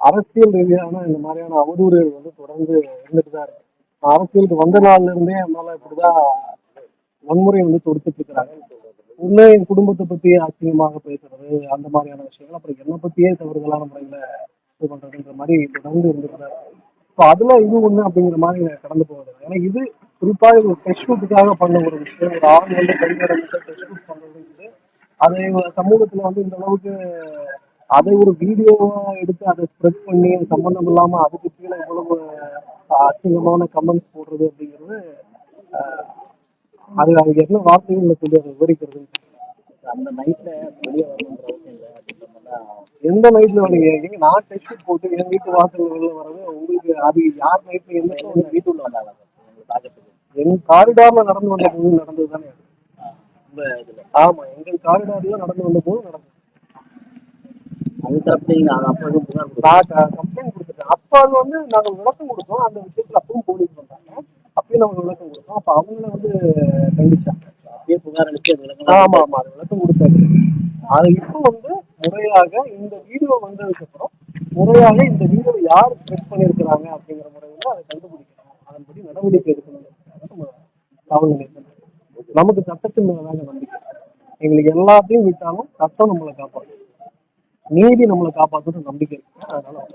அரசியல் ரீதியான இந்த மாதிரியான அவதூறுகள் வந்து தொடர்ந்து இருந்துட்டு தான் இருக்கு. அரசியலுக்கு வந்த நாள்ல இருந்தே அதனால இப்படிதான் வன்முறை வந்து தொடுத்துட்டு இருக்கிறாங்க. உண்மை என் குடும்பத்தை பத்தி அசிங்கமாக பேசுறது, அந்த மாதிரியான விஷயங்கள், அப்புறம் என்னை பத்தியே தவறுதலான முறையில இது பண்றதுன்ற மாதிரி தொடர்ந்து இருந்துட்டு தான் இருக்கு. ஸோ அதுல இது ஒண்ணு அப்படிங்கிற மாதிரி கடந்து போகுது. ஏன்னா இது குறிப்பாக ஒரு டெஸ்ட் ஷூட்டுக்காக பண்ண ஒரு விஷயம். ஒரு ஆண் வந்து கைவிடப்பட்ட டெஸ்ட் ஷூட் பண்றது, அதை சமூகத்துல வந்து இந்த அளவுக்கு அதை ஒரு வீடியோவா எடுத்து அதை ஸ்ப்ரெட் பண்ணி சம்பந்தம் இல்லாம அதுக்கு கீழே இவ்வளவு அசிங்கமான கமெண்ட்ஸ் போடுறது அப்படிங்கிறது அது அதுக்கு என்ன வார்த்தைகள்ல சொல்லி அதை விவரிக்கிறது. அந்த நைட்ல வெளியே வரணுங்கிற அவசியம் இல்லை அப்படின்ற மாதிரிலாம். எந்த நைட்ல வரீங்க? நான் டெஸ்ட் போட்டு என் வீட்டு வாசல் வெளில வர்றது உங்களுக்கு அது யார் நைட்ல என்ன வீட்டுள்ள வந்தாங்க உங்களுக்கு பார்க்கறதுக்கு. எங்க காரிடார்ல நடந்து வந்த போது நடந்தது தானே. ரொம்ப இதுல ஆமா, எங்கள் காரிடார்ல நடந்து வந்த போது நடந்தது. அது தரப்பு நீங்க அது அப்போ எதுவும் புகார் நான் கம்ப்ளைண்ட் கொடுத்துட்டேன். அப்போ அது வந்து நாங்கள் விளக்கம் கொடுத்தோம். அந்த விஷயத்துல அப்பவும் போலீஸ் வந்தாங்க. அப்பயும் நாங்கள் விளக்கம் கொடுத்தோம். அப்போ அவங்கள வந்து கண்டிச்சாங்க. அப்படியே புகார் அளிச்சு அது விளக்கம். ஆமா ஆமா, அது விளக்கம் கொடுத்தாங்க. அது இப்போ வந்து முறையாக இந்த வீடியோ வந்ததுக்கு அப்புறம் முறையாக இந்த வீடியோ யார் ஸ்ப்ரெட் பண்ணியிருக்கிறாங்க அப்படிங்கிற முறையில் அதை கண்டுபிடிக்கணும். அதன்படி நடவடிக்கை எடுக்கணும். நம்ம காவல் நிலையத்தில் நமக்கு சட்டத்தின் மேலதாங்க நம்பிக்கை. எங்களுக்கு எல்லாத்தையும் விட்டாலும் சட்டம் நம்மளை காப்பாற்றும், நீதி நம்மளை காப்பாற்றணும் நம்பிக்கை இருக்கு. அதனால